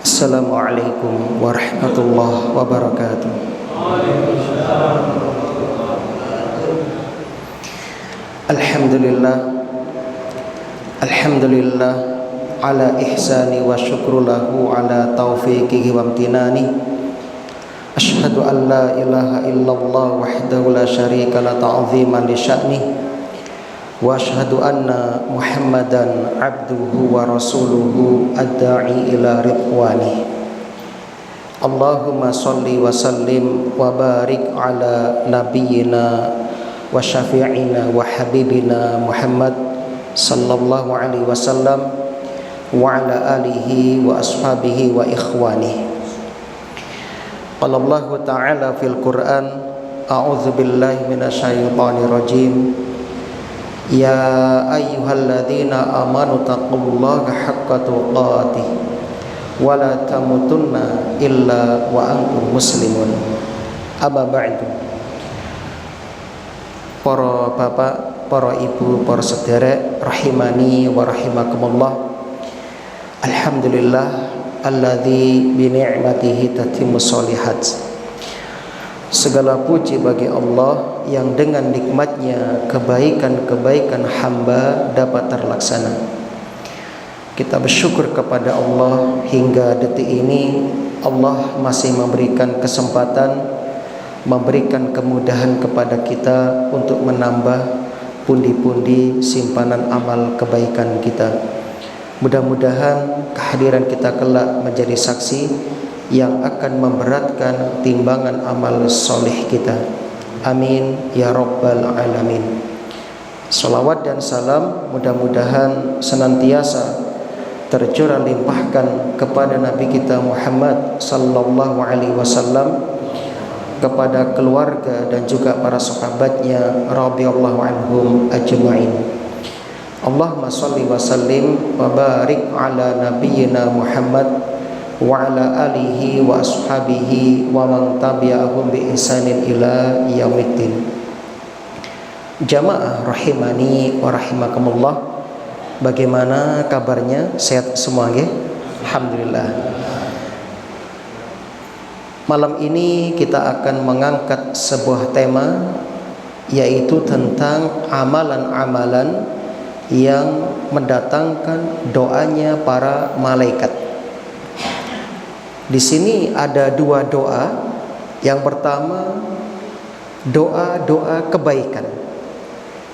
Assalamualaikum warahmatullahi wabarakatuh. Alhamdulillah ala ihsani wa syukru lahu ala taufiqihi wa amtinani. Asyhadu an la ilaha illallah wahdahu la syarika la ta'ziman li sya'ni. Wa asyhadu anna Muhammadan abduhu wa rasuluhu ad-da'i ila ridwani. Allahumma salli wa sallim wa barik ala nabiyyina wa syafi'ina wa habibina Muhammad sallallahu alaihi wasallam wa ala alihi wa ashabihi wa ikhwani. Qala Allah ta'ala fil Qur'an, a'udzu billahi minasyaitonir rajim. Ya ayyuhalladzina amanu taqullaha haqqa tuqatih wa la tamutunna illa wa antum muslimun. Amma ba'du. Para bapak, para ibu, para saudara rahimani wa rahimakumullah. Alhamdulillah alladzi bi ni'matihi tatimmus sholihat. Segala puji bagi Allah yang dengan nikmatnya kebaikan-kebaikan hamba dapat terlaksana. Kita bersyukur kepada Allah hingga detik ini Allah masih memberikan kesempatan, memberikan kemudahan kepada kita untuk menambah pundi-pundi simpanan amal kebaikan kita. Mudah-mudahan kehadiran kita kelak menjadi saksi yang akan memberatkan timbangan amal soleh kita. Amin ya rabbal alamin. Salawat dan salam mudah-mudahan senantiasa tercurah limpahkan kepada Nabi kita Muhammad sallallahu alaihi wasallam, kepada keluarga dan juga para sahabatnya radhiyallahu anhum ajma'in. Allahumma shalli wa sallim wa barik ala nabiyyina Muhammad wa ala alihi wa ashabihi wa man tabi'ahum bi ihsanin ila yaumiddin. Jamaah rahimani wa rahimakumullah. Bagaimana kabarnya? Sehat semua nggih? Alhamdulillah. Malam ini kita akan mengangkat sebuah tema, yaitu tentang amalan-amalan yang mendatangkan doanya para malaikat. Di sini ada dua doa. Yang pertama, doa-doa kebaikan.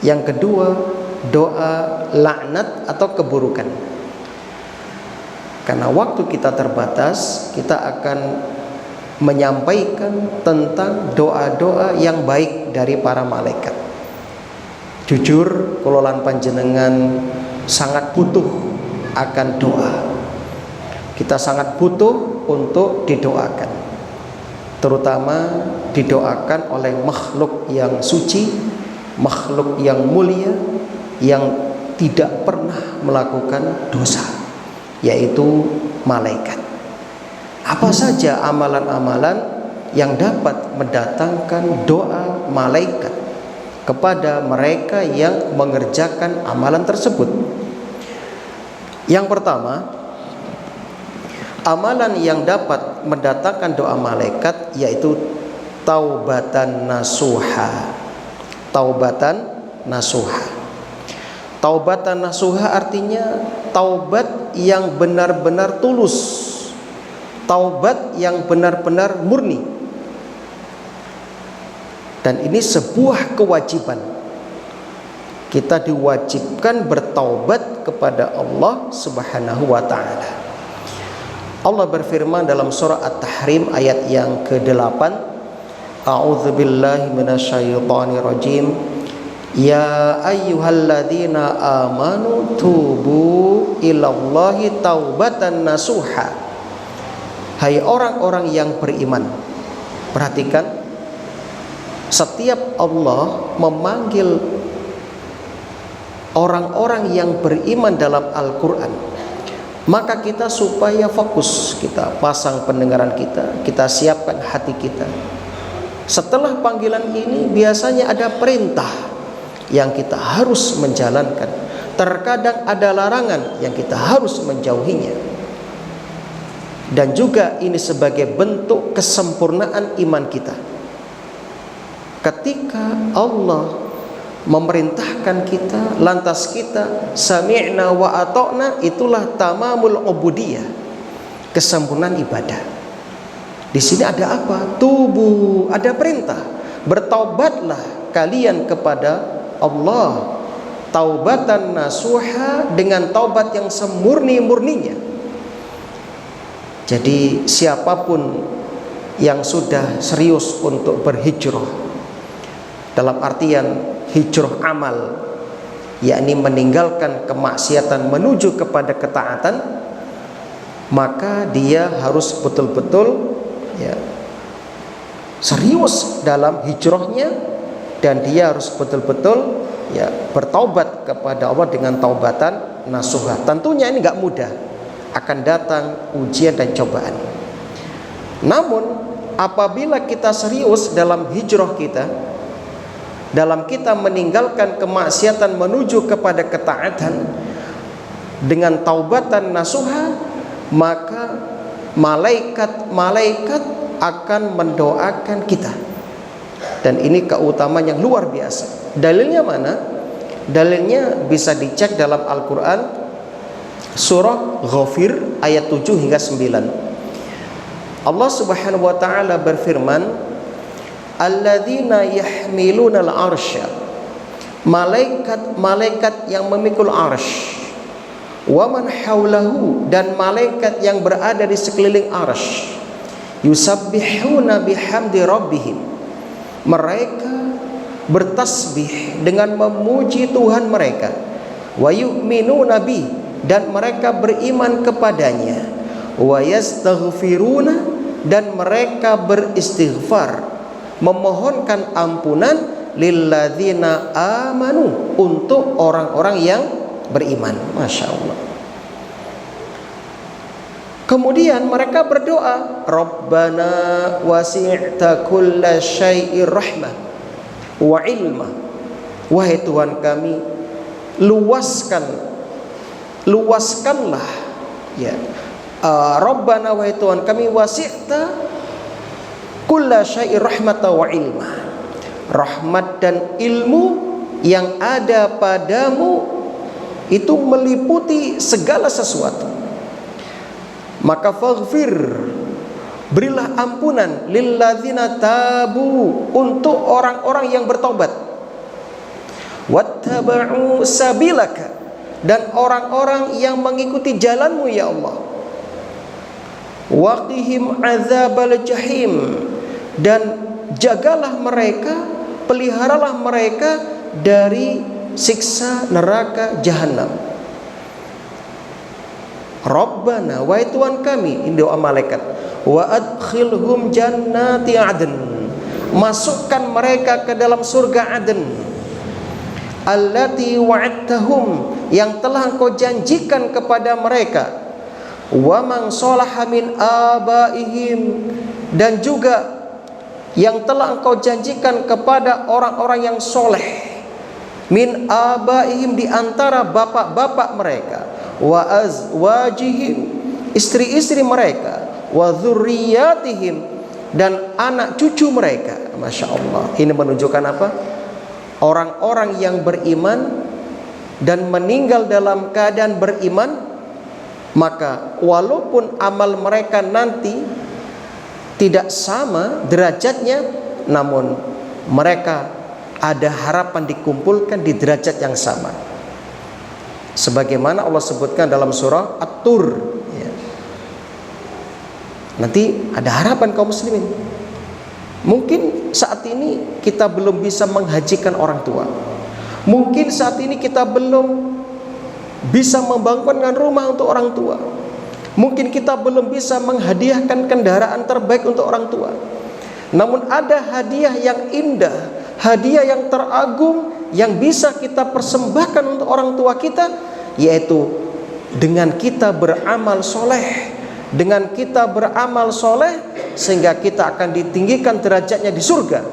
Yang kedua, doa laknat atau keburukan. Karena waktu kita terbatas, kita akan menyampaikan tentang doa-doa yang baik dari para malaikat. Jujur, kula panjenengan sangat butuh akan doa. Kita sangat butuh untuk didoakan, terutama didoakan oleh makhluk yang suci, makhluk yang mulia, yang tidak pernah melakukan dosa, yaitu malaikat. Apa saja amalan-amalan yang dapat mendatangkan doa malaikat kepada mereka yang mengerjakan amalan tersebut? Yang pertama, amalan yang dapat mendatangkan doa malaikat yaitu taubatan nasuha. Taubatan nasuha. Taubatan nasuha artinya taubat yang benar-benar tulus, taubat yang benar-benar murni. Dan ini sebuah kewajiban. Kita diwajibkan bertaubat kepada Allah Subhanahu wa ta'ala. Allah berfirman dalam surah At-Tahrim ayat yang ke-8, A'udzu billahi minasyaitonir rajim. Ya ayyuhalladzina amanu tubu ilallahi taubatan nasuha. Hai orang-orang yang beriman. Perhatikan, setiap Allah memanggil orang-orang yang beriman dalam Al-Quran, maka kita supaya fokus, kita pasang pendengaran kita siapkan hati kita. Setelah panggilan ini biasanya ada perintah yang kita harus menjalankan. Terkadang ada larangan yang kita harus menjauhinya. Dan juga ini sebagai bentuk kesempurnaan iman kita. Ketika Allah memerintahkan kita, lantas kita sami'na wa ata'na, itulah tamamul ubudiyah, kesempurnaan ibadah. Di sini ada apa? Tubuh, ada perintah. Bertaubatlah kalian kepada Allah, taubatan nasuha, dengan taubat yang semurni-murninya. Jadi siapapun yang sudah serius untuk berhijrah, dalam artian hijrah amal, yakni meninggalkan kemaksiatan menuju kepada ketaatan, maka dia harus betul-betul serius dalam hijrahnya, dan dia harus betul-betul bertaubat kepada Allah dengan taubatan nasuha. Tentunya ini nggak mudah, akan datang ujian dan cobaan. Namun apabila kita serius dalam hijrah kita, dalam kita meninggalkan kemaksiatan menuju kepada ketaatan dengan taubatan nasuha, maka malaikat akan mendoakan kita. Dan ini keutamaan yang luar biasa. Dalilnya mana? Dalilnya bisa dicek dalam Al-Quran, surah Ghafir ayat 7 hingga 9. Allah Subhanahu wa taala berfirman, alladzina yahmiluna al-arsya, malaikat yang memikul arsy, wa man haulahu, dan malaikat yang berada di sekeliling arsy, yusabbihuna bihamdi rabbihim, mereka bertasbih dengan memuji Tuhan mereka, wa yu'minuna bi, dan mereka beriman kepadanya, wa yastaghfiruna, dan mereka beristighfar, memohonkan ampunan, lilladzina amanu, untuk orang-orang yang beriman. Masya Allah. Kemudian mereka berdoa, Rabbana wasi'ta kulla syai'ir rahmah wa ilma, wahai Tuhan kami, luaskanlah Rabbana, wahai Tuhan kami, wasi'ta kulla syai'ir rahmata wa ilma, rahmat dan ilmu yang ada padamu itu meliputi segala sesuatu. Maka faghfir, berilah ampunan, lilladzina tabu, untuk orang-orang yang bertobat, wattaba'u sabilaka, dan orang-orang yang mengikuti jalanmu ya Allah, waqihim azabal jahim, dan jagalah mereka, peliharalah mereka dari siksa neraka jahanam. Rabbana, wahai Tuhan kami, ini doa malaikat, wa adkhilhum jannati adn, masukkan mereka ke dalam surga Aden, allati wa'adtahum, yang telah Engkau janjikan kepada mereka, wa man sholaha min abaihim, dan juga yang telah Engkau janjikan kepada orang-orang yang soleh, min abaihim, di antara bapak-bapak mereka, wa azwajihim, istri-istri mereka, wa dzurriyyatihim, dan anak cucu mereka. Masya Allah. Ini menunjukkan apa? Orang-orang yang beriman dan meninggal dalam keadaan beriman, maka walaupun amal mereka nanti tidak sama derajatnya, namun mereka ada harapan dikumpulkan di derajat yang sama, sebagaimana Allah sebutkan dalam surah At-Tur. Nanti ada harapan kaum muslimin. Mungkin saat ini kita belum bisa menghajikan orang tua, mungkin saat ini kita belum bisa membangunkan rumah untuk orang tua, mungkin kita belum bisa menghadiahkan kendaraan terbaik untuk orang tua. Namun ada hadiah yang indah, hadiah yang teragung yang bisa kita persembahkan untuk orang tua kita, yaitu dengan kita beramal soleh. Dengan kita beramal soleh, sehingga kita akan ditinggikan derajatnya di surga.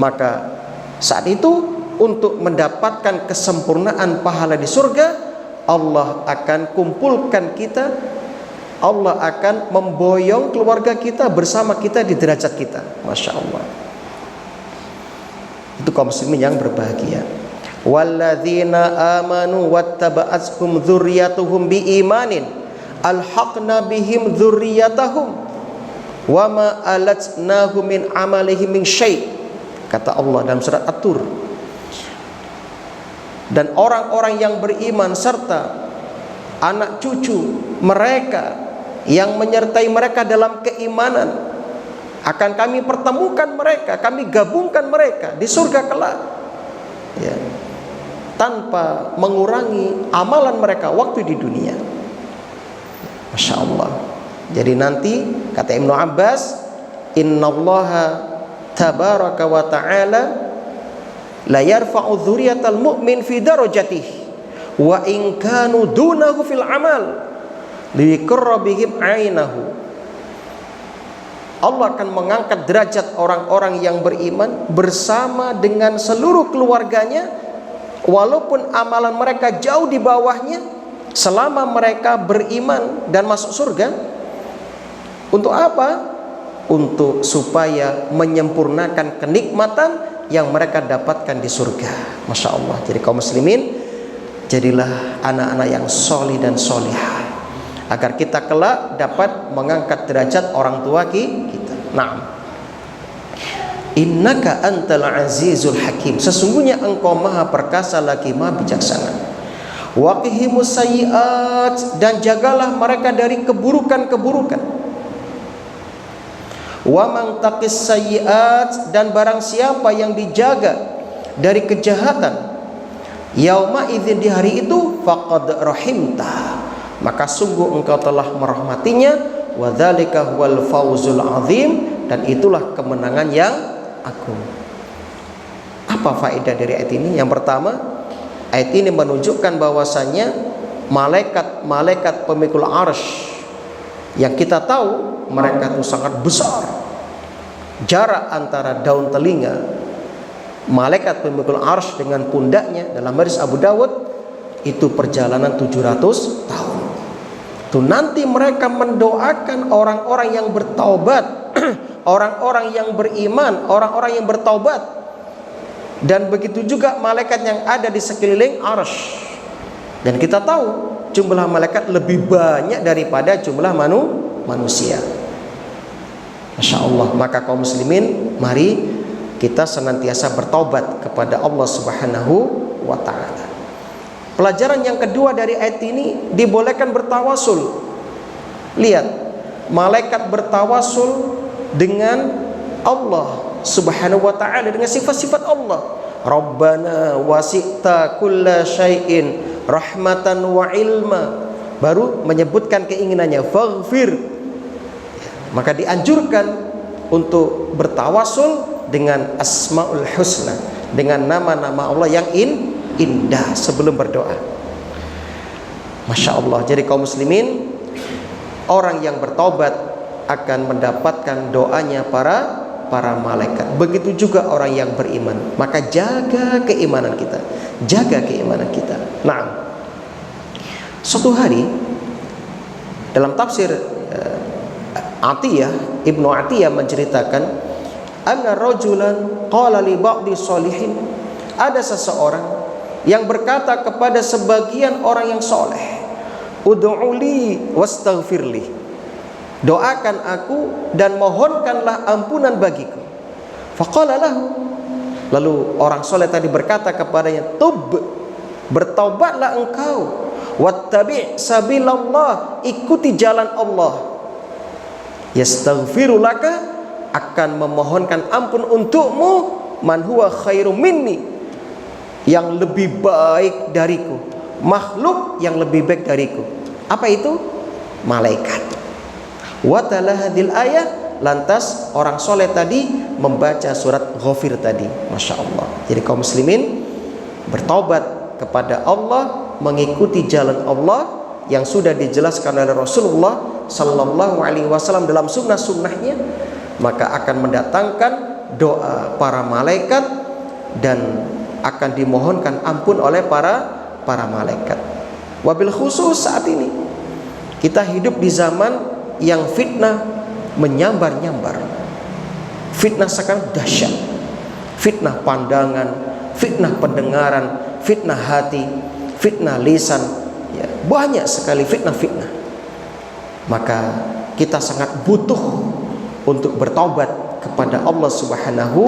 Maka saat itu untuk mendapatkan kesempurnaan pahala di surga, Allah akan kumpulkan kita, Allah akan memboyong keluarga kita bersama kita di derajat kita. Masya Allah. Itu kaum muslimin yang berbahagia. Walladzina amanu wattaba'athum dzurriyyatuhum biimanin alhaqna bihim dzurriyyatahum wama alatnahum min amalihim min syai'. Kata Allah dalam surat At-Tur. Dan orang-orang yang beriman serta anak cucu mereka yang menyertai mereka dalam keimanan, akan kami pertemukan mereka, kami gabungkan mereka di surga kelak, ya, tanpa mengurangi amalan mereka waktu di dunia. Masya Allah. Jadi nanti kata Ibnu Abbas, innallaha tabaraka wa ta'ala la yarfa'u dzurriyyatal mu'min fi darajatihi wa in kanu dunahu fil amal liqarrabihim ainahu. Allah akan mengangkat derajat orang-orang yang beriman bersama dengan seluruh keluarganya, walaupun amalan mereka jauh di bawahnya, selama mereka beriman dan masuk surga. Untuk apa? Untuk supaya menyempurnakan kenikmatan yang mereka dapatkan di surga. Masya Allah. Jadi kaum muslimin, jadilah anak-anak yang solih dan solihah, agar kita kelak dapat mengangkat derajat orang tua kita. Naam. Innaka antal azizul hakim. Sesungguhnya engkau maha perkasa lagi maha bijaksana. Waqihimus sayyiat. Dan jagalah mereka dari keburukan-keburukan. Wa man taqis sayyiat. Dan barang siapa yang dijaga dari kejahatan, yauma idzin, di hari itu, faqad rahimta, maka sungguh engkau telah merahmatinya. Wa dzalika huwal fawzul azim. Dan itulah kemenangan yang agung. Apa faedah dari ayat ini? Yang pertama, ayat ini menunjukkan bahwasanya malaikat-malaikat pemikul arsy yang kita tahu mereka itu sangat besar. Jarak antara daun telinga malaikat pemikul arsy dengan pundaknya dalam hadis Abu Dawud itu perjalanan 700 tahun. Tuh nanti mereka mendoakan orang-orang yang bertaubat, orang-orang yang beriman, orang-orang yang bertaubat. Dan begitu juga malaikat yang ada di sekeliling arsy. Dan kita tahu jumlah malaikat lebih banyak daripada jumlah manusia. Masya Allah. Maka kaum muslimin, mari kita senantiasa bertaubat kepada Allah Subhanahu wa ta'ala. Pelajaran yang kedua dari ayat ini, dibolehkan bertawasul. Lihat, malaikat bertawasul dengan Allah Subhanahu wa ta'ala, dengan sifat-sifat Allah. Rabbana wasi'ta kulla syai'in rahmatan wa ilma. Baru menyebutkan keinginannya, faghfir. Maka dianjurkan untuk bertawasul dengan asmaul husna, dengan nama-nama Allah yang indah sebelum berdoa. Masya Allah. Jadi kaum muslimin, orang yang bertobat akan mendapatkan doanya para malaikat. Begitu juga orang yang beriman. Maka jaga keimanan kita, jaga keimanan kita. Nah, suatu hari dalam tafsir Atiyah, Ibnu Atiyah menceritakan, anna rajulan qala li ba'di sholihin, ada seseorang yang berkata kepada sebagian orang yang soleh, ud'uli wastaghfirli, doakan aku dan mohonkanlah ampunan bagiku. Faqala lahu, lalu orang soleh tadi berkata kepadanya, tub, bertaubatlah engkau, wattabi' sabilallah, ikuti jalan Allah, yastaghfiru laka, akan memohonkan ampun untukmu, man huwa khairum minni, yang lebih baik dariku, makhluk yang lebih baik dariku. Apa itu? Malaikat. Wa tala hadil ayat, lantas orang soleh tadi membaca surat Ghafir tadi. Masya Allah. Jadi kaum muslimin, bertaubat kepada Allah, mengikuti jalan Allah yang sudah dijelaskan oleh Rasulullah Sallallahu Alaihi Wasallam dalam sunnah-sunnahnya, maka akan mendatangkan doa para malaikat dan akan dimohonkan ampun oleh para malaikat. Wabil khusus saat ini kita hidup di zaman yang fitnah menyambar-nyambar. Fitnah sekarang dahsyat. Fitnah pandangan, fitnah pendengaran, fitnah hati, fitnah lisan, ya, banyak sekali fitnah-fitnah. Maka kita sangat butuh untuk bertobat kepada Allah Subhanahu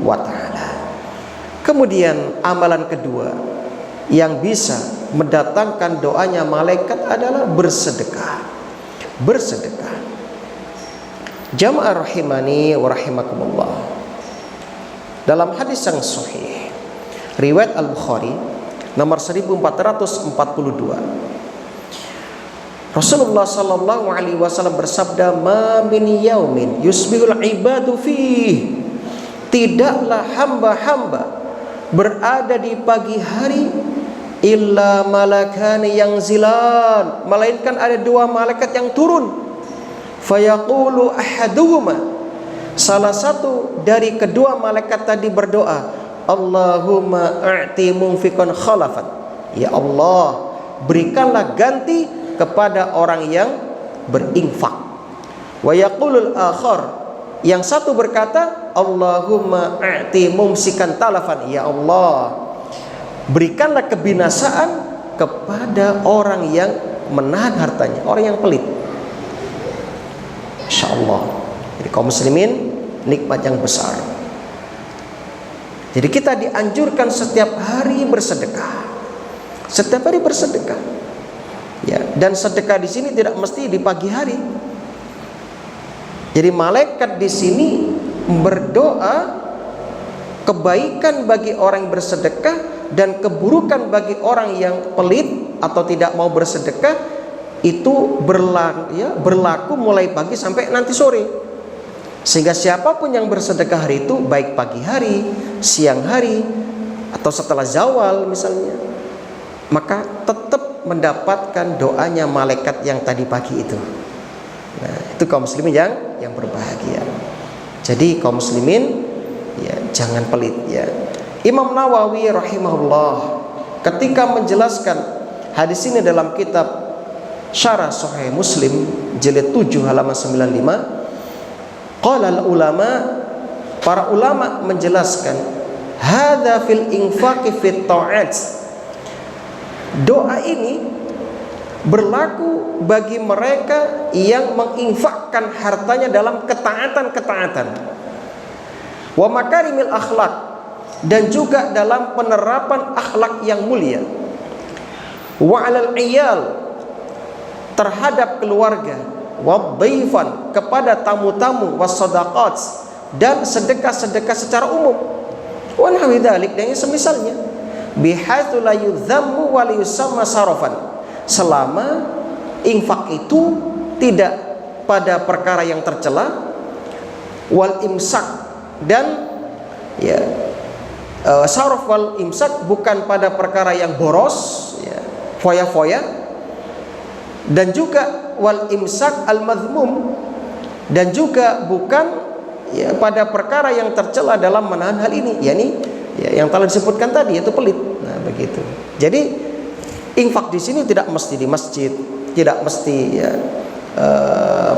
wa ta'ala. Kemudian amalan kedua yang bisa mendatangkan doanya malaikat adalah bersedekah. Bersedekah. Jamaah rahimani wa rahimakumullah. Dalam hadis yang sahih riwayat Al-Bukhari nomor 1442, Rasulullah sallallahu alaihi wasallam bersabda, "Ma min yaumin yusbihul ibadu fih." Tidaklah hamba-hamba berada di pagi hari illa malakani yang zilan, melainkan ada dua malaikat yang turun. Fayaqulu ahaduhuma, salah satu dari kedua malaikat tadi berdoa, Allahumma a'ti munfiqan khalafan, ya Allah, berikanlah ganti kepada orang yang berinfak. Wa yaqulul akhar, yang satu berkata, Allahumma a'ti mumsikan talafan, ya Allah, berikanlah kebinasaan kepada orang yang menahan hartanya, orang yang pelit. Insyaallah. Jadi kaum muslimin, nikmat yang besar. Jadi kita dianjurkan setiap hari bersedekah. Setiap hari bersedekah. Ya, dan sedekah di sini tidak mesti di pagi hari. Jadi malaikat di sini berdoa kebaikan bagi orang yang bersedekah dan keburukan bagi orang yang pelit atau tidak mau bersedekah, itu berlaku mulai pagi sampai nanti sore. Sehingga siapapun yang bersedekah hari itu, baik pagi hari, siang hari, atau setelah zawal misalnya, maka tetap mendapatkan doanya malaikat yang tadi pagi itu. Nah, itu kaum muslimin yang berbahagia. Jadi kaum muslimin, ya, jangan pelit, ya. Imam Nawawi rahimahullah ketika menjelaskan hadis ini dalam kitab Syarah Sahih Muslim jilid 7 halaman 95, qala ulama, para ulama menjelaskan, hadza fil infaqi fit ta'at, doa ini berlaku bagi mereka yang menginfakkan hartanya dalam ketaatan-ketaatan, wa makarimil akhlak, dan juga dalam penerapan akhlak yang mulia, wa alal iyal, terhadap keluarga, wadhaifan, kepada tamu-tamu, wasadaqat, dan sedekah-sedekah secara umum, wa nahwi dzalik, dan semisalnya, bihaitsu la yudhammu wa la yusamma sarafan, selama infak itu tidak pada perkara yang tercela, wal imsak, dan ya saraf wal imsak bukan pada perkara yang boros, ya, foya-foya, dan juga wal imsak al madhmum, dan juga bukan, ya, pada perkara yang tercela dalam menahan hal ini, yakni, ya, yang telah disebutkan tadi, yaitu pelit. Nah, begitu. Jadi infak di sini tidak mesti di masjid, tidak mesti, ya,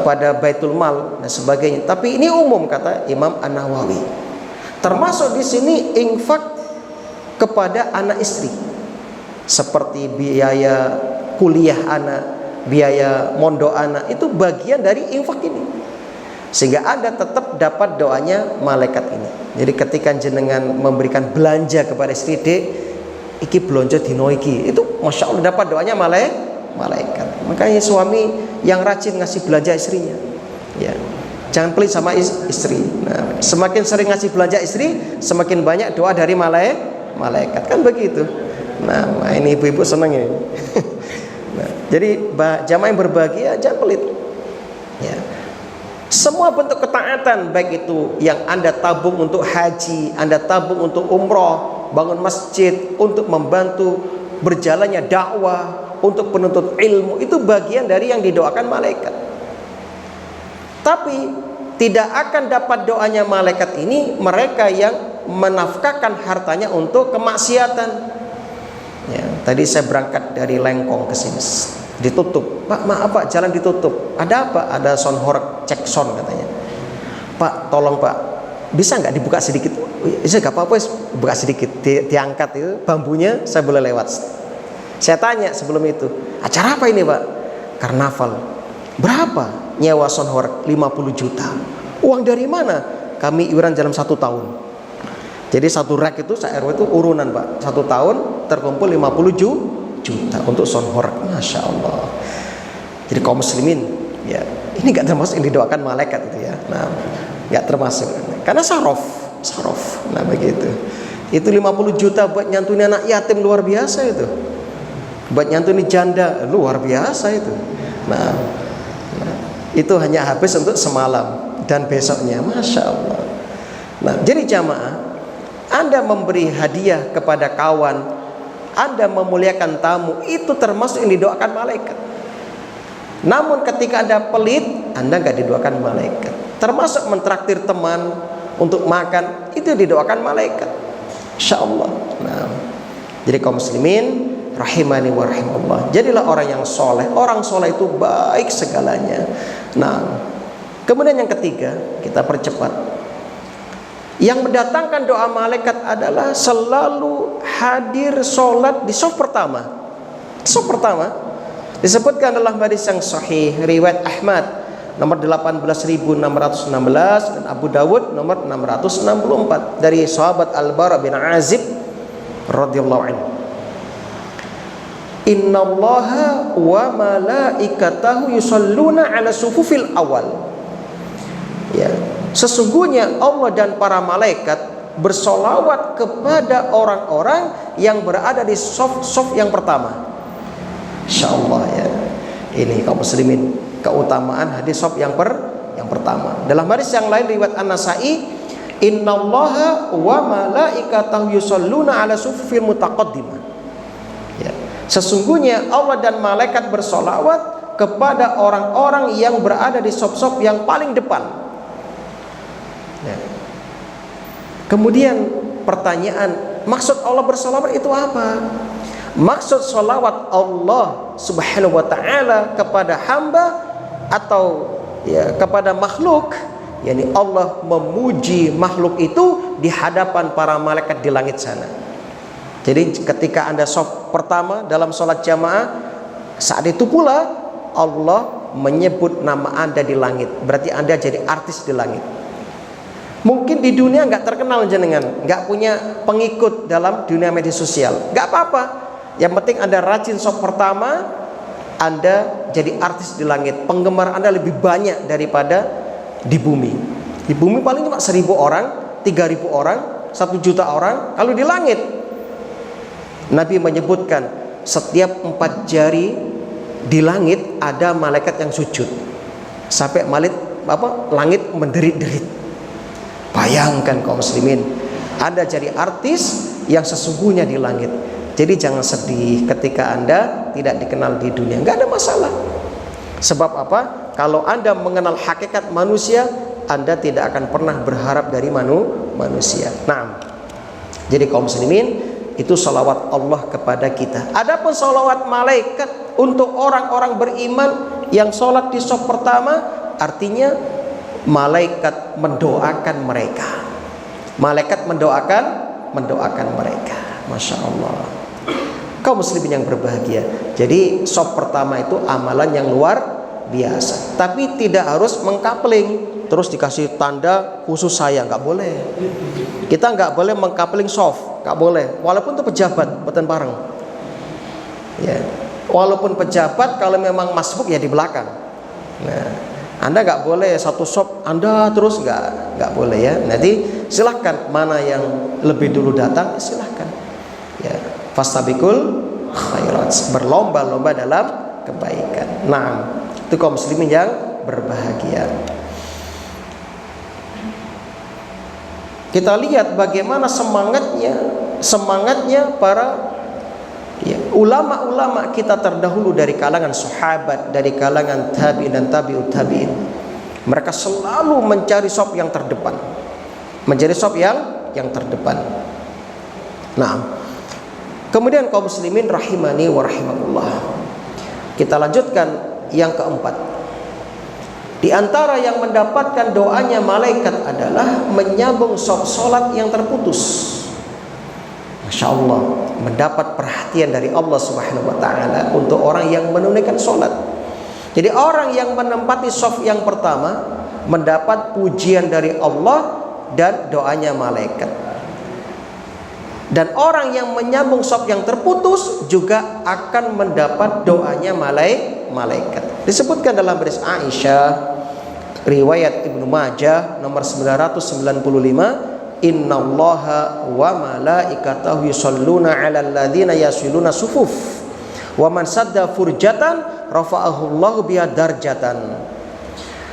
pada baitul mal dan sebagainya, tapi ini umum, kata Imam An-Nawawi. Termasuk di sini infak kepada anak istri, seperti biaya kuliah anak, biaya mondok anak, itu bagian dari infak ini, sehingga Anda tetap dapat doanya malaikat ini. Jadi ketika jenengan memberikan belanja kepada istri, dek, iki belanja dino iki, itu masya Allah dapat doanya malaikat. Makanya suami yang rajin ngasih belanja istrinya, ya, jangan pelit sama istri. Nah, semakin sering ngasih belanja istri, semakin banyak doa dari malaikat, kan begitu. Nah, ini ibu-ibu senang ini. Nah, jadi jamaah yang berbahagia, jangan pelit, ya. Semua bentuk ketaatan, baik itu yang Anda tabung untuk haji, Anda tabung untuk umroh, bangun masjid, untuk membantu berjalannya dakwah, untuk penuntut ilmu, itu bagian dari yang didoakan malaikat. Tapi tidak akan dapat doanya malaikat ini mereka yang menafkahkan hartanya untuk kemaksiatan. Ya, tadi saya berangkat dari Lengkong ke sini, ditutup. Pak, maaf Pak, jalan ditutup. Ada apa? Ada sound horeg, cek sound katanya. Pak, tolong Pak, bisa nggak dibuka sedikit? Bisa, nggak apa-apa, buka sedikit. Diangkat itu bambunya, saya boleh lewat. Saya tanya sebelum itu, acara apa ini Pak? Karnaval. Berapa nyewa sound horeg? 50 juta. Uang dari mana? Kami iuran dalam 1 tahun. Jadi satu rek itu se-RW itu urunan Pak. 1 tahun terkumpul 50 juta untuk sound horeg. Masya Allah. Jadi kaum muslimin, ya ini nggak termasuk yang didoakan malaikat itu ya. Nah, nggak termasuk karena sarof. Nah begitu. Itu 50 juta buat nyantuni anak yatim, luar biasa itu. Buat nyantuni janda, luar biasa itu. Nah, itu hanya habis untuk semalam dan besoknya. Masya Allah. Nah, jadi jamaah, Anda memberi hadiah kepada kawan, Anda memuliakan tamu, itu termasuk yang didoakan malaikat. Namun ketika Anda pelit, Anda nggak didoakan malaikat. Termasuk mentraktir teman untuk makan, itu didoakan malaikat. Insya Allah. Nah, jadi kaum muslimin rahimani wa rahimallah, jadilah orang yang soleh. Orang soleh itu baik segalanya. Nah, kemudian yang ketiga, kita percepat. Yang mendatangkan doa malaikat adalah selalu hadir sholat di shaf pertama. Shaf pertama disebutkan dalam hadis yang sahih riwayat Ahmad nomor 18.616 dan Abu Dawud nomor 664 dari sahabat Al-Bara bin Azib radhiyallahu anhu. Innallaha wa malaikatahu yusalluna ala sufufil awal. Ya, sesungguhnya Allah dan para malaikat bersolawat kepada orang-orang yang berada di saf yang pertama. Insyaallah ya. Ini kaum muslimin, keutamaan hadis saf yang pertama. Dalam hadis yang lain riwayat An-Nasa'i, innallaha wa malaikatahu yusalluna ala sufufil mutaqaddimah. Ya. Sesungguhnya Allah dan malaikat bersolawat kepada orang-orang yang berada di saf-saf yang paling depan. Ya. Kemudian pertanyaan, maksud Allah bersolawat itu apa? Maksud solawat Allah subhanahu wa ta'ala kepada hamba atau ya kepada makhluk, yakni Allah memuji makhluk itu di hadapan para malaikat di langit sana. Jadi ketika Anda shaf pertama dalam sholat jamaah, saat itu pula Allah menyebut nama Anda di langit. Berarti Anda jadi artis di langit. Mungkin di dunia nggak terkenal jenengan, nggak punya pengikut dalam dunia media sosial, nggak apa-apa. Yang penting Anda rajin shaf pertama, Anda jadi artis di langit. Penggemar Anda lebih banyak daripada di bumi. Di bumi paling cuma 1.000 orang, 3.000 orang, 1 juta orang. Kalau di langit, Nabi menyebutkan setiap 4 jari di langit ada malaikat yang sujud. Sampai langit menderit-derit. Bayangkan kaum muslimin, Anda jadi artis yang sesungguhnya di langit. Jadi jangan sedih ketika Anda tidak dikenal di dunia, nggak ada masalah. Sebab apa? Kalau Anda mengenal hakikat manusia, Anda tidak akan pernah berharap dari manusia. Nah, jadi kaum muslimin, itu salawat Allah kepada kita. Adapun salawat malaikat untuk orang-orang beriman yang sholat di shaf pertama, artinya malaikat mendoakan mereka. Malaikat mendoakan mereka. Masya Allah. Kaum muslimin yang berbahagia. Jadi shaf pertama itu amalan yang luar biasa. Tapi tidak harus mengkapling terus dikasih tanda khusus saya, nggak boleh. Kita nggak boleh mengkapling shaf, nggak boleh. Walaupun itu pejabat, buatan bareng. Ya. Walaupun pejabat, kalau memang masbuk ya di belakang. Nah, Anda nggak boleh satu shaf Anda terus nggak boleh ya. Nanti silahkan mana yang lebih dulu datang silahkan. Ya, fastabiqul khairat, berlomba-lomba dalam kebaikan. Nah, itu kaum muslimin yang berbahagia. Kita lihat bagaimana semangatnya para ulama-ulama kita terdahulu dari kalangan sahabat, dari kalangan tabi'in dan tabi'ut tabi'in. Mereka selalu mencari shaf yang terdepan, mencari shaf yang yang terdepan. Nah, kemudian kaum muslimin rahimani wa rahimakumullah. Kita lanjutkan yang keempat. Di antara yang mendapatkan doanya malaikat adalah menyambung sholat yang terputus. Masya Allah, mendapat perhatian dari Allah Subhanahu wa ta'ala untuk orang yang menunaikan sholat. Jadi orang yang menempati shaf yang pertama mendapat pujian dari Allah dan doanya malaikat. Dan orang yang menyambung shaf yang terputus juga akan mendapat doanya malaikat. Disebutkan dalam hadis Aisyah riwayat Ibnu Majah nomor 995, innallaha wa malaikatahu yusholluna 'alal ladzina yasiluna sufuf wa man sadda furjatan rafa'ahu Allahu biha darjatan.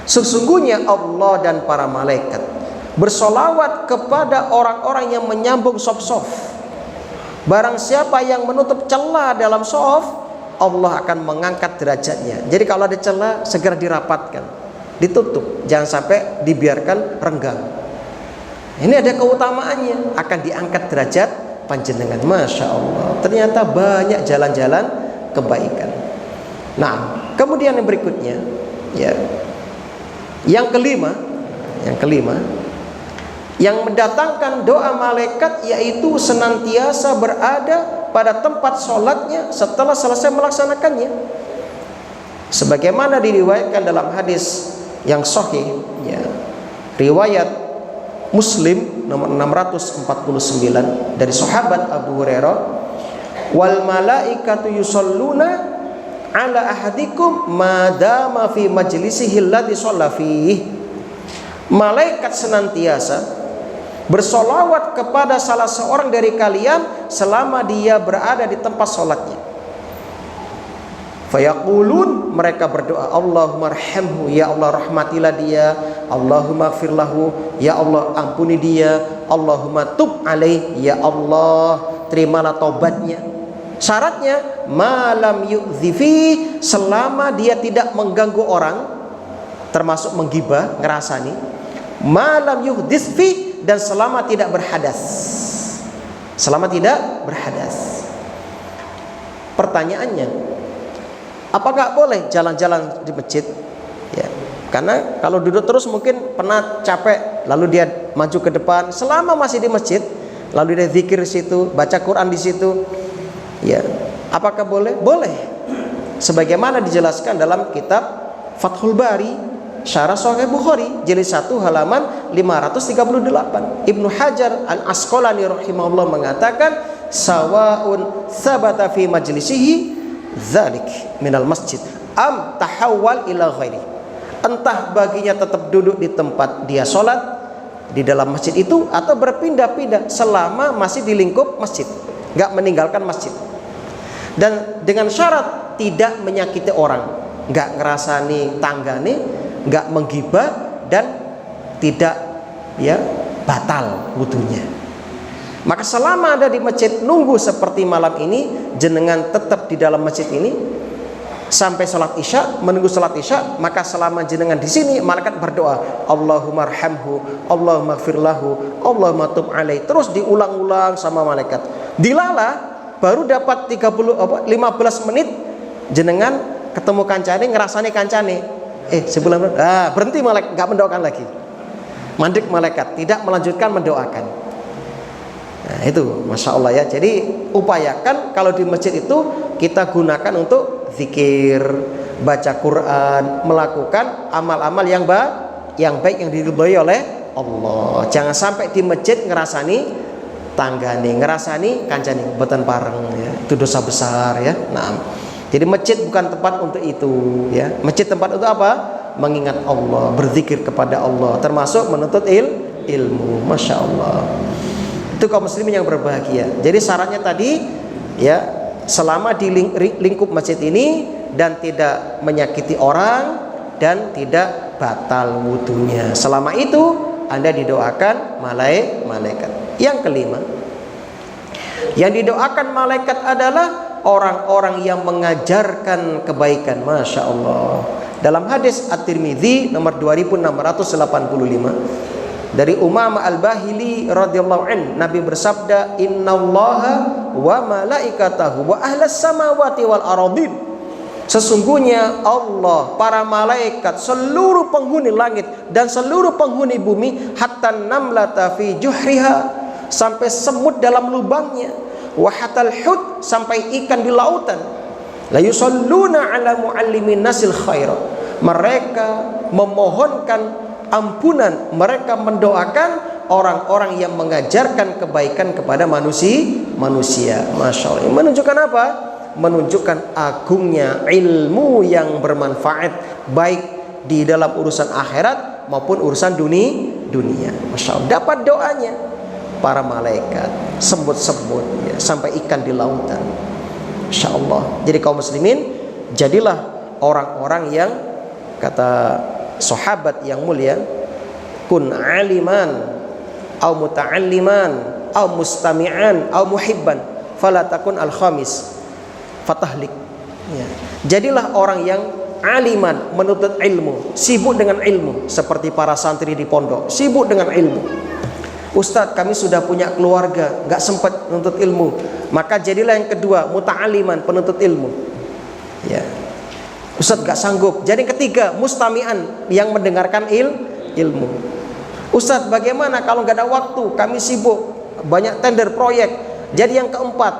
Sesungguhnya Allah dan para malaikat bersolawat kepada orang-orang yang menyambung shaf-shaf. Barang siapa yang menutup celah dalam shaf, Allah akan mengangkat derajatnya. Jadi kalau ada celah segera dirapatkan, ditutup, jangan sampai dibiarkan renggang. Ini ada keutamaannya, akan diangkat derajat panjenengan. Masya Allah, ternyata banyak jalan-jalan kebaikan. Nah, kemudian yang berikutnya, ya, yang kelima, yang mendatangkan doa malaikat yaitu senantiasa berada pada tempat sholatnya setelah selesai melaksanakannya. Sebagaimana diriwayatkan dalam hadis yang sahih, ya, riwayat Muslim nomor 649 dari sahabat Abu Hurairah, wal malaikatu yusholluna ala ahadikum madama fi majlisihi alladhi shalla fihi. Malaikat senantiasa bersolawat kepada salah seorang dari kalian selama dia berada di tempat sholatnya. Fayaqulun, mereka berdoa, Allahumma arhamhu, ya Allah rahmatilah dia, Allahumma firlahu, ya Allah ampuni dia, Allahumma tub alaih, ya Allah terimalah taubatnya. Syaratnya malam yu'dzifi, selama dia tidak mengganggu orang, termasuk menggibah, ngerasani. Malam yuhdisfi, dan selama tidak berhadas. Selama tidak berhadas. Pertanyaannya, apakah boleh jalan-jalan di masjid? Ya, karena kalau duduk terus mungkin penat, capek, lalu dia maju ke depan. Selama masih di masjid, lalu dia zikir di situ, baca Quran di situ, ya, apakah boleh? Boleh. Sebagaimana dijelaskan dalam kitab Fathul Bari Syarah Sahih Bukhari jilid 1 halaman 538. Ibnu Hajar Al-Asqalani rahimahullah mengatakan, sawaun sabata fi majlisihi dzalik minal masjid am tahawwal ila ghairi. Entah baginya tetap duduk di tempat dia sholat di dalam masjid itu atau berpindah-pindah selama masih di lingkup masjid, enggak meninggalkan masjid. Dan dengan syarat tidak menyakiti orang, enggak ngerasani tanggane, enggak menggibah, dan tidak, ya, batal wudunya. Maka selama ada di masjid, nunggu seperti malam ini, jenengan tetap di dalam masjid ini sampai sholat isya, menunggu sholat isya, maka selama jenengan di sini, malaikat berdoa, Allahumma arhamhu, Allahumma gfirlahu, Allahumma tub alaih. Terus diulang-ulang sama malaikat. Dilala baru dapat 15 menit, jenengan ketemu kancane, ngerasani kancane, sebulan berhenti, malaikat nggak mendoakan lagi, mandek malaikat, tidak melanjutkan mendoakan. Nah, itu masya Allah ya. Jadi upayakan kalau di masjid itu kita gunakan untuk zikir, baca Quran, melakukan amal-amal yang baik yang diridhoi oleh Allah. Jangan sampai di masjid ngerasani tanggane, ngerasani kancane, boten pareng, ya. Itu dosa besar, ya. Nah, jadi masjid bukan tempat untuk itu, ya. Masjid tempat untuk apa? Mengingat Allah, berzikir kepada Allah, termasuk menuntut ilmu. Masya Allah. Itu kaum muslimin yang berbahagia. Jadi syaratnya tadi, ya, selama di lingkup masjid ini dan tidak menyakiti orang dan tidak batal wudunya. Selama itu Anda didoakan malaikat. Yang kelima, yang didoakan malaikat adalah orang-orang yang mengajarkan kebaikan. Masya Allah. Dalam hadis At-Tirmidzi nomor 2685, Dari Umamah Al-Bahili radhiyallahu an, Nabi bersabda, "Innallaha wa malaikatahu wa ahlas samawati wal aradin." Sesungguhnya Allah, para malaikat, seluruh penghuni langit dan seluruh penghuni bumi, hatta namlata fi juhriha, sampai semut dalam lubangnya, wa hatal hut, sampai ikan di lautan, la yusalluna ala muallimin nasil khair. Mereka memohonkan ampunan, mereka mendoakan orang-orang yang mengajarkan kebaikan kepada manusia. Masya Allah. Menunjukkan apa? Menunjukkan agungnya ilmu yang bermanfaat, baik di dalam urusan akhirat maupun urusan dunia. Masya Allah. Dapat doanya para malaikat, semut-semut, ya, sampai ikan di lautan. Masya Allah. Jadi kaum muslimin, jadilah orang-orang yang, kata sahabat yang mulia, kun aliman au muta'alliman au mustami'an au muhibban fala takun al khamis fatahlik, ya. Jadilah orang yang aliman, menuntut ilmu, sibuk dengan ilmu, seperti para santri di pondok sibuk dengan ilmu. Ustadz, kami sudah punya keluarga, gak sempat menuntut ilmu. Maka jadilah yang kedua, muta'aliman, penuntut ilmu, ya. Ustadz gak sanggup, jadi yang ketiga, mustami'an, yang mendengarkan ilmu. Ustadz, bagaimana kalau gak ada waktu, kami sibuk, banyak tender proyek. Jadi yang keempat,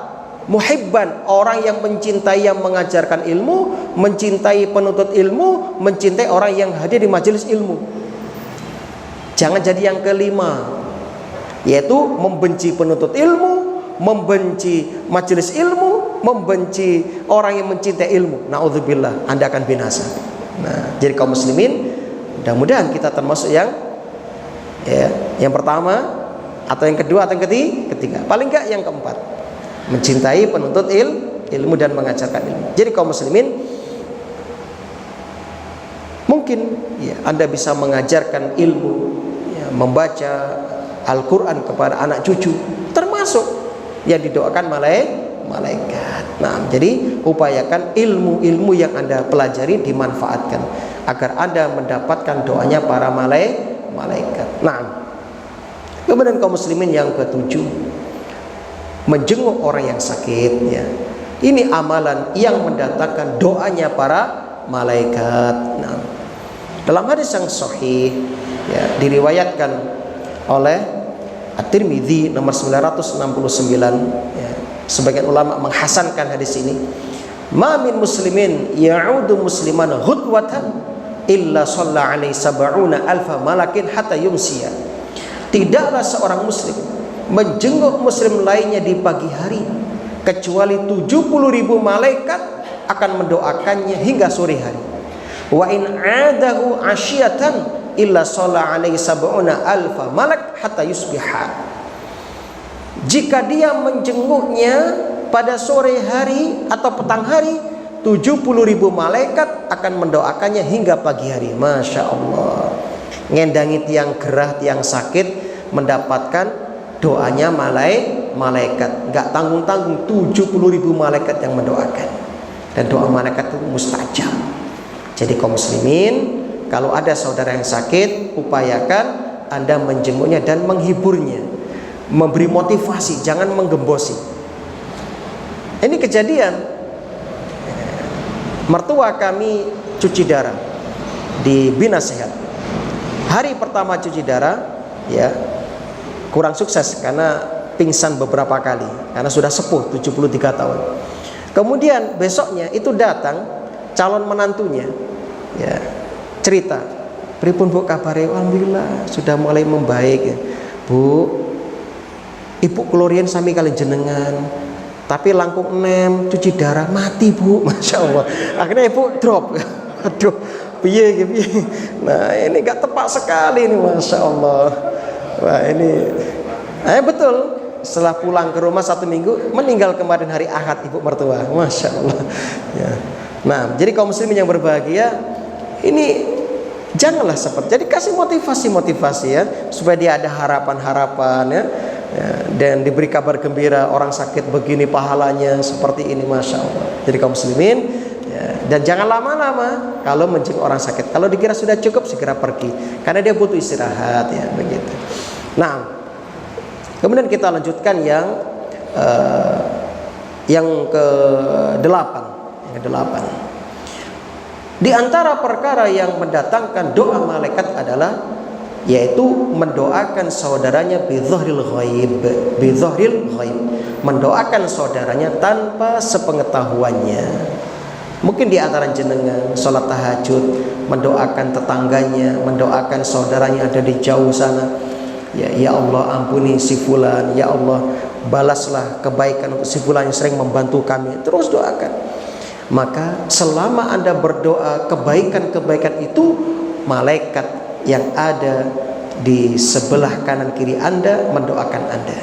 muhibban, orang yang mencintai yang mengajarkan ilmu, mencintai penuntut ilmu, mencintai orang yang hadir di majelis ilmu. Jangan jadi yang kelima, yaitu membenci penuntut ilmu, membenci majelis ilmu, membenci orang yang mencintai ilmu. Na'udzubillah, Anda akan binasa. Nah, jadi kaum muslimin, mudah-mudahan kita termasuk yang, ya, yang pertama, atau yang kedua, atau yang ketiga, paling enggak yang keempat, mencintai penuntut ilmu dan mengajarkan ilmu. Jadi kaum muslimin, mungkin, ya, Anda bisa mengajarkan ilmu, ya, membaca Al-Quran kepada anak cucu, termasuk yang didoakan malaikat. Nah, jadi upayakan ilmu-ilmu yang Anda pelajari dimanfaatkan agar Anda mendapatkan doanya para malaikat. Nah, kemudian kaum muslimin yang ketujuh, menjenguk orang yang sakit, ya. Ini amalan yang mendatangkan doanya para malaikat. Nah, dalam hadis yang sahih, ya, diriwayatkan oleh At-Tirmidzi nomor 969, ya, sebagian ulama menghasankan hadis ini. Ma min muslimin ya'udu musliman ghudwatan illa shalla alaihi sab'una alfa malakin hatta yumsiya. Tidaklah seorang muslim menjenguk muslim lainnya di pagi hari kecuali 70.000 malaikat akan mendoakannya hingga sore hari. Wa in adahu asyatan illa shalla alaihi sab'una alfa malak hatta yusbiha. Jika dia menjenguknya pada sore hari atau petang hari, 70.000 malaikat akan mendoakannya hingga pagi hari. Masya Allah. Ngendangi tiang gerah, tiang sakit, mendapatkan doanya malaikat. Gak tanggung-tanggung, 70.000 malaikat yang mendoakan. Dan doa malaikat itu mustajab. Jadi kaum muslimin, kalau ada saudara yang sakit, upayakan Anda menjenguknya dan menghiburnya, memberi motivasi, jangan menggembosi. Ini kejadian, mertua kami cuci darah di Bina Sehat. Hari pertama cuci darah, ya, kurang sukses karena pingsan beberapa kali karena sudah sepuh 73 tahun. Kemudian besoknya itu datang calon menantunya, ya, cerita, pripun Bu kabare? Alhamdulillah sudah mulai membaik, ya. Bu, ibu kelorian sami kali jenengan, tapi langkung 6 cuci darah mati Bu. Masya Allah. Akhirnya ibu drop. Aduh, piye piye. Nah, ini gak tepat sekali ini, Masya Allah. Wah, ini betul. Setelah pulang ke rumah 1 minggu, meninggal kemarin hari Ahad ibu mertua. Masya Allah, ya. Nah, jadi kaum muslimin yang berbahagia, ini janganlah seperti, jadi kasih motivasi ya, supaya dia ada harapan ya, dan diberi kabar gembira, orang sakit begini pahalanya seperti ini, Masya Allah. Jadi kaum muslimin, ya, Dan jangan lama-lama kalau menjenguk orang sakit. Kalau dikira sudah cukup, segera pergi, karena dia butuh istirahat, ya begitu. Nah, kemudian kita lanjutkan yang ke-8. Di antara perkara yang mendatangkan doa malaikat adalah yaitu mendoakan saudaranya bidzahril ghaib, mendoakan saudaranya tanpa sepengetahuannya. Mungkin di antara jenengan sholat tahajud mendoakan tetangganya, mendoakan saudaranya ada di jauh sana. Ya Allah, ampuni si fulan, ya Allah balaslah kebaikan untuk si fulan yang sering membantu kami. Terus doakan. Maka selama Anda berdoa kebaikan-kebaikan itu, malaikat yang ada di sebelah kanan kiri Anda mendoakan Anda.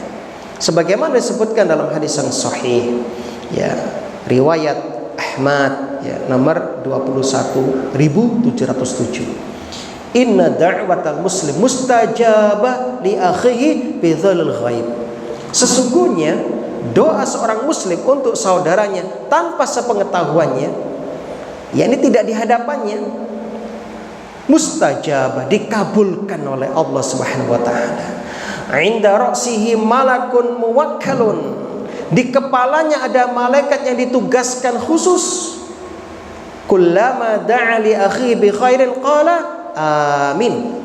Sebagaimana disebutkan dalam hadis yang sahih, ya, riwayat Ahmad, ya, nomor 21.707. Inna da'watal muslim mustajabah li akhihi bidzalil ghaib. Sesungguhnya doa seorang muslim untuk saudaranya tanpa sepengetahuannya, yakni tidak di hadapannya, mustajabah, dikabulkan oleh Allah Subhanahu wa taala. Inda ra'sihi malakun muwakkalun, di kepalanya ada malaikat yang ditugaskan khusus. Kullama da'a li akhi bi khairin qala amin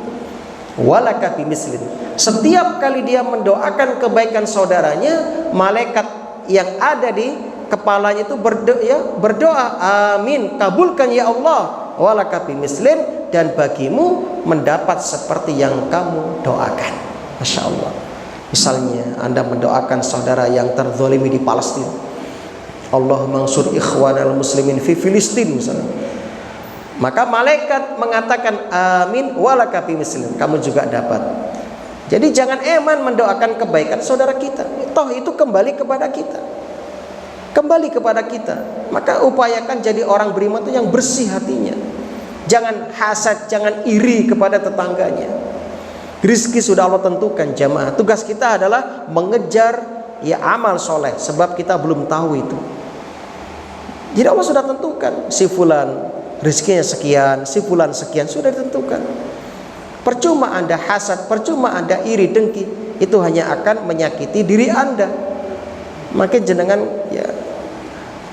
walaka bimislim. Setiap kali dia mendoakan kebaikan saudaranya, malaikat yang ada di kepalanya itu berdoa amin, kabulkan ya Allah, walaka bimislim, dan bagimu mendapat seperti yang kamu doakan. Masya Allah. Misalnya Anda mendoakan saudara yang terzalimi di Palestina, Allahumma ansur ikhwanal muslimin fi Filistin misalnya, maka malaikat mengatakan amin walaka bimislim, kamu juga dapat. Jadi jangan eman mendoakan kebaikan saudara kita. Toh itu kembali kepada kita. Maka upayakan jadi orang beriman itu yang bersih hatinya. Jangan hasad, jangan iri kepada tetangganya. Rizki sudah Allah tentukan, jamaah. Tugas kita adalah mengejar amal soleh, sebab kita belum tahu itu. Jadi Allah sudah tentukan, si fulan rizkinya sekian, si fulan sekian, sudah ditentukan. Percuma Anda hasad, percuma Anda iri dengki, itu hanya akan menyakiti diri Anda. Makin jenengan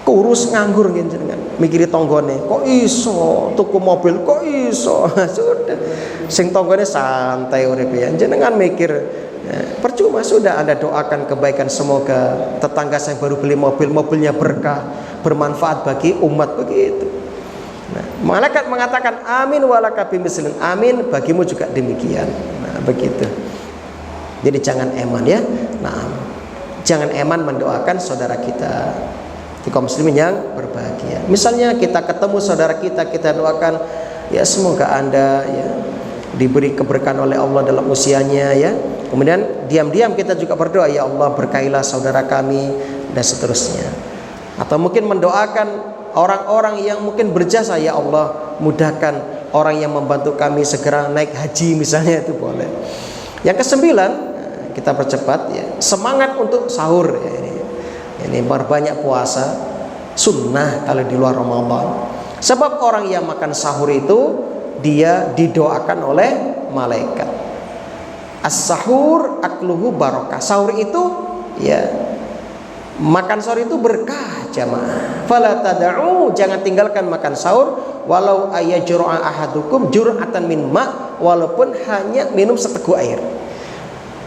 kurus nganggur jenengan, mikiri tonggone, kok iso tuku mobil, kok iso. Sudah, sing tonggone santai uripe, jenengan mikir, percuma. Sudah Anda doakan kebaikan, semoga tetangga saya baru beli mobil, mobilnya berkah, bermanfaat bagi umat, begitu. Nah, malaikat mengatakan amin walaka bimislim, amin bagimu juga demikian. Nah, begitu. Jadi jangan eman, ya. Nah, jangan eman mendoakan saudara kita, di kaum muslimin yang berbahagia. Misalnya kita ketemu saudara kita doakan, ya semoga Anda diberi keberkahan oleh Allah dalam usianya, ya. Kemudian diam-diam kita juga berdoa, ya Allah berkailah saudara kami, dan seterusnya. Atau mungkin mendoakan orang-orang yang mungkin berjasa, ya Allah mudahkan orang yang membantu kami segera naik haji misalnya, itu boleh. Yang ke-9, kita percepat, semangat untuk sahur. Ini berbanyak puasa sunnah kalau di luar Ramadan. Sebab orang yang makan sahur itu dia didoakan oleh malaikat. As-sahur akluhu barokah. Sahur itu makan sahur itu berkah, jamaah. Fala tada'u, jangan tinggalkan makan sahur, walau ayajru'a ahadukum jur'atan min ma', walaupun hanya minum seteguk air.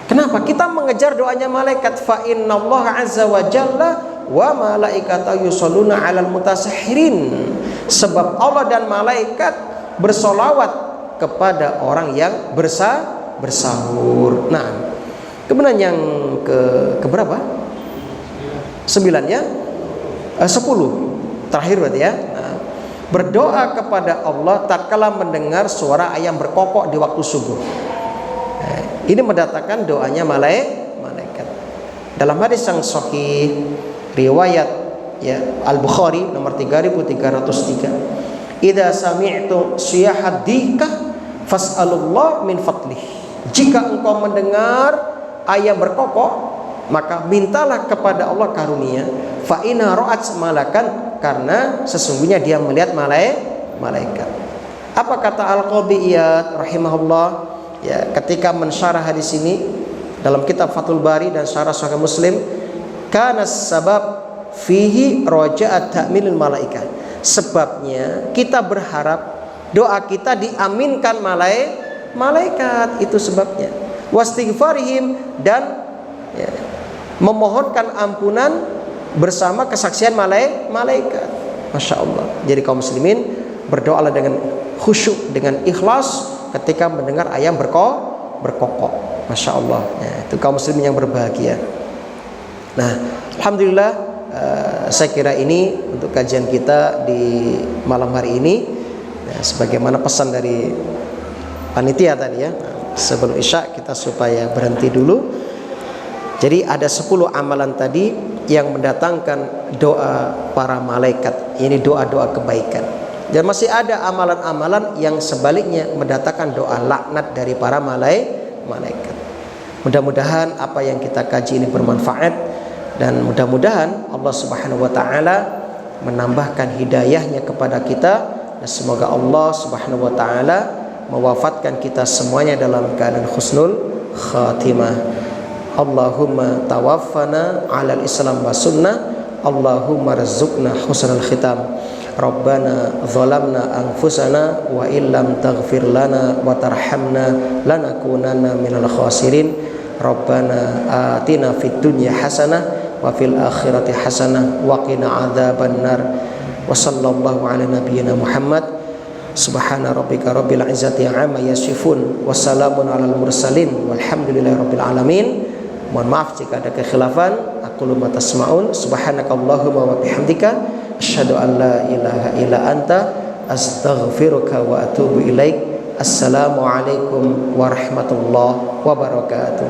Kenapa? Kita mengejar doanya malaikat. Fa innallaha azza wa jalla wa malaikatahu yusholluna 'alal mutasahhirin. Sebab Allah dan malaikat bersolawat kepada orang yang bersahur. Nah, kemudian yang ke berapa? 9, 10 terakhir berarti, ya. Nah, berdoa kepada Allah tatkala mendengar suara ayam berkokok di waktu subuh. Nah, ini mendatangkan doanya malaikat. Dalam hadis yang sahih riwayat Al-Bukhari nomor 3303, idza sami'tu siyahadika fas'alullah min fadlih. Jika engkau mendengar ayam berkokok, maka mintalah kepada Allah karunia. Fa inna ra'at malakan, karena sesungguhnya dia melihat malaikat. Apa kata Al-Qadhi Iyad rahimahullah ya ketika mensyarah hadis ini dalam kitab Fathul Bari dan syarah Sahih Muslim, kana sabab fihi raja'at ta'minul malaikah. Sebabnya kita berharap doa kita diaminkan malaikat, itu sebabnya. Wastighfarihim, dan ya, memohonkan ampunan bersama kesaksian malaikat. Masya Allah. Jadi kaum muslimin berdoalah dengan khusyuk, dengan ikhlas ketika mendengar ayam berkokok. Masya Allah ya, itu kaum muslimin yang berbahagia. Nah, alhamdulillah saya kira ini untuk kajian kita di malam hari ini ya, sebagaimana pesan dari panitia tadi ya, sebelum isya kita supaya berhenti dulu. Jadi ada 10 amalan tadi yang mendatangkan doa para malaikat. Ini doa-doa kebaikan. Dan masih ada amalan-amalan yang sebaliknya mendatangkan doa laknat dari para malaikat. Mudah-mudahan apa yang kita kaji ini bermanfaat, dan mudah-mudahan Allah Subhanahu wa taala menambahkan hidayahnya kepada kita, dan semoga Allah Subhanahu wa taala mewafatkan kita semuanya dalam keadaan husnul khatimah. Allahumma tawaffana 'alal Islam wa sunnah. Allahumma rizqna husnal khitam. Rabbana zalamna anfusana wa illam taghfir lana wa tarhamna lanakunanna minal khasirin. Rabbana atina fid dunya hasanah wa fil akhirati hasanah wa qina adzabannar. Wa sallallahu ala nabiyyina Muhammad. Subhana rabbika rabbil izzati amma yasifun wa salamun alal mursalin walhamdulillahi rabbil alamin. Mohon maaf jika ada kekhilafan. Aqulu ma tasma'un. Subhanakallahumma wa bihamdika asyhadu an la ilaha illa anta astaghfiruka wa atubu ilaik. Assalamualaikum warahmatullahi wabarakatuh.